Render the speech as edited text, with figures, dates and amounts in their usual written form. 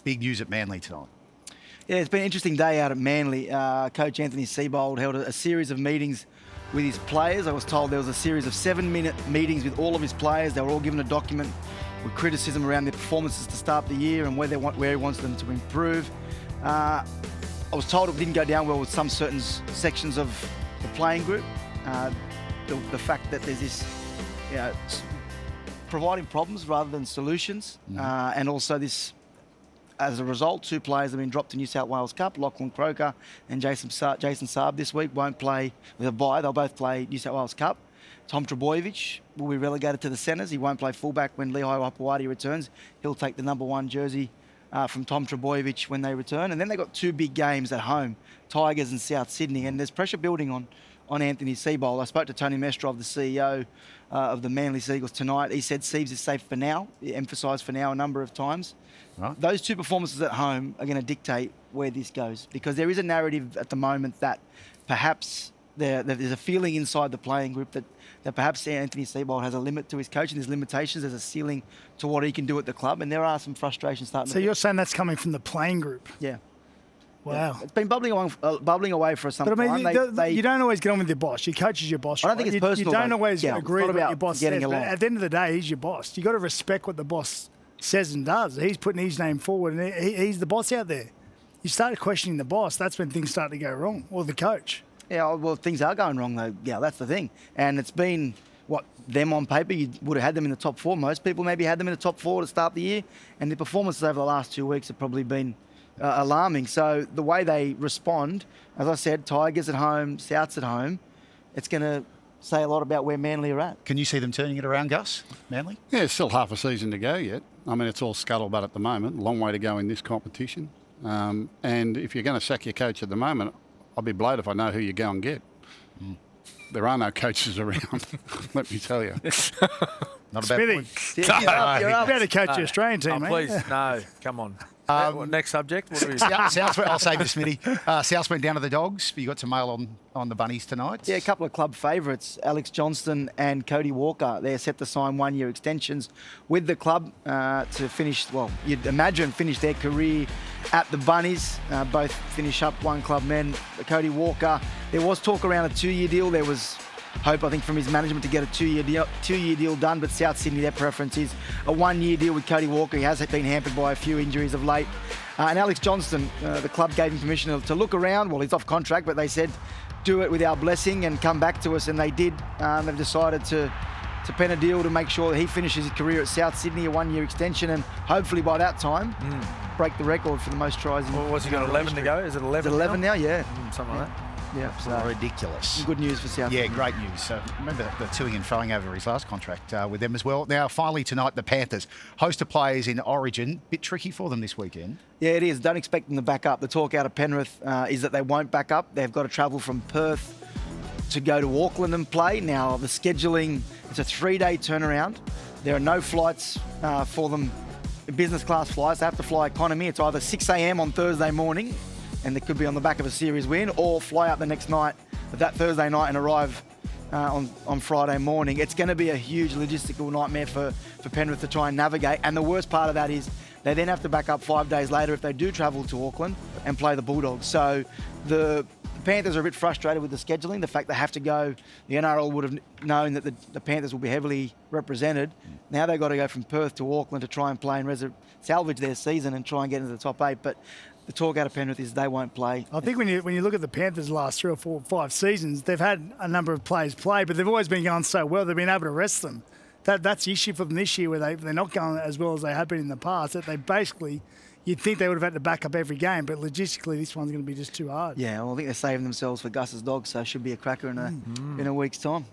big news at Manly tonight. Yeah, it's been an interesting day out at Manly. Coach Anthony Seibold held a series of meetings with his players. I was told there was a series of 7-minute meetings with all of his players. They were all given a document with criticism around their performances to start the year and where he wants them to improve. I was told it didn't go down well with some certain sections of the playing group. The fact that there's this, providing problems rather than solutions, and also this. As a result, 2 players have been dropped to New South Wales Cup. Lachlan Croker and Jason Saab this week won't play with a bye. They'll both play New South Wales Cup. Tom Trbojevic will be relegated to the centres. He won't play fullback when Lehigh Wapawati returns. He'll take the number 1 jersey from Tom Trbojevic when they return. And then they've got 2 big games at home, Tigers and South Sydney. And there's pressure building on Anthony Seibold. I spoke to Tony Mestrov, the CEO of the Manly Seagulls tonight. He said Seibs is safe for now. He emphasised for now a number of times. Right. Those 2 performances at home are going to dictate where this goes, because there is a narrative at the moment that perhaps there's a feeling inside the playing group that perhaps Anthony Seibold has a limit to his coaching. There's limitations. There's a ceiling to what he can do at the club, and there are some frustrations starting. So you're saying that's coming from the playing group? Yeah. Wow. Yeah. It's been bubbling away for some time. You don't always get on with your boss. Your coach is your boss. I don't think it's personal. You don't always agree with what your boss says. Along. At the end of the day, he's your boss. You've got to respect what the boss says and does. He's putting his name forward, and he's the boss out there. You start questioning the boss, that's when things start to go wrong, or the coach. Yeah, well, things are going wrong, though. Yeah, that's the thing. And it's been, them on paper, you would have had them in the top 4. Most people maybe had them in the top 4 to start the year, and the performances over the last 2 weeks have probably been alarming. So the way they respond, as I said, Tigers at home, Souths at home, it's going to say a lot about where Manly are at. Can you see them turning it around, Gus, Manly? Yeah, it's still half a season to go yet. I mean, it's all scuttlebutt at the moment. A long way to go in this competition. And if you're going to sack your coach at the moment, I'll be blowed if I know who you go and get. There are no coaches around, let me tell you. Not a bad Smithy, point. you better coach your Australian team, mate. Please, no, come on. Next subject. What are we South, I'll save this, Smitty. South went down to the Dogs. You got some mail on the Bunnies tonight. Yeah, a couple of club favourites, Alex Johnston and Cody Walker. They're set to sign 1-year extensions with the club to finish, you'd imagine, finish their career at the Bunnies. Both finish up one club men. Cody Walker, there was talk around a 2-year deal. There was hope, I think, from his management to get a 2-year deal done, but South Sydney, their preference is a 1-year deal with Cody Walker. He has been hampered by a few injuries of late. And Alex Johnston, the club gave him permission to look around. Well, he's off contract, but they said, do it with our blessing and come back to us, and they did. They've decided to pen a deal to make sure that he finishes his career at South Sydney, a 1-year extension, and hopefully by that time, break the record for the most tries. What's he got, 11 to go? Is it 11 Is it 11 now? Yeah. Something like that. Yeah, so ridiculous. Good news for South. Yeah, great news. So remember the toing and throwing over his last contract with them as well. Now, finally tonight, the Panthers. Host of players in Origin. Bit tricky for them this weekend. Yeah, it is. Don't expect them to back up. The talk out of Penrith is that they won't back up. They've got to travel from Perth to go to Auckland and play. Now, the scheduling, it's a 3-day turnaround. There are no flights for them, business class flights. They have to fly economy. It's either 6 a.m. on Thursday morning, and they could be on the back of a series win, or fly out the next night, that Thursday night, and arrive on Friday morning. It's going to be a huge logistical nightmare for Penrith to try and navigate. And the worst part of that is they then have to back up 5 days later if they do travel to Auckland and play the Bulldogs. So the Panthers are a bit frustrated with the scheduling, the fact they have to go. The NRL would have known that the Panthers will be heavily represented. Now they've got to go from Perth to Auckland to try and play and salvage their season and try and get into the top 8. But the talk out of Penrith is they won't play. I think when you look at the Panthers' last 3 or 4 or 5 seasons, they've had a number of players play, but they've always been going so well, they've been able to rest them. That's the issue for them this year, where they're not going as well as they have been in the past, that they basically, you'd think they would have had to back up every game, but logistically this one's going to be just too hard. Yeah, well, I think they're saving themselves for Gus's Dogs, so it should be a cracker in a week's time.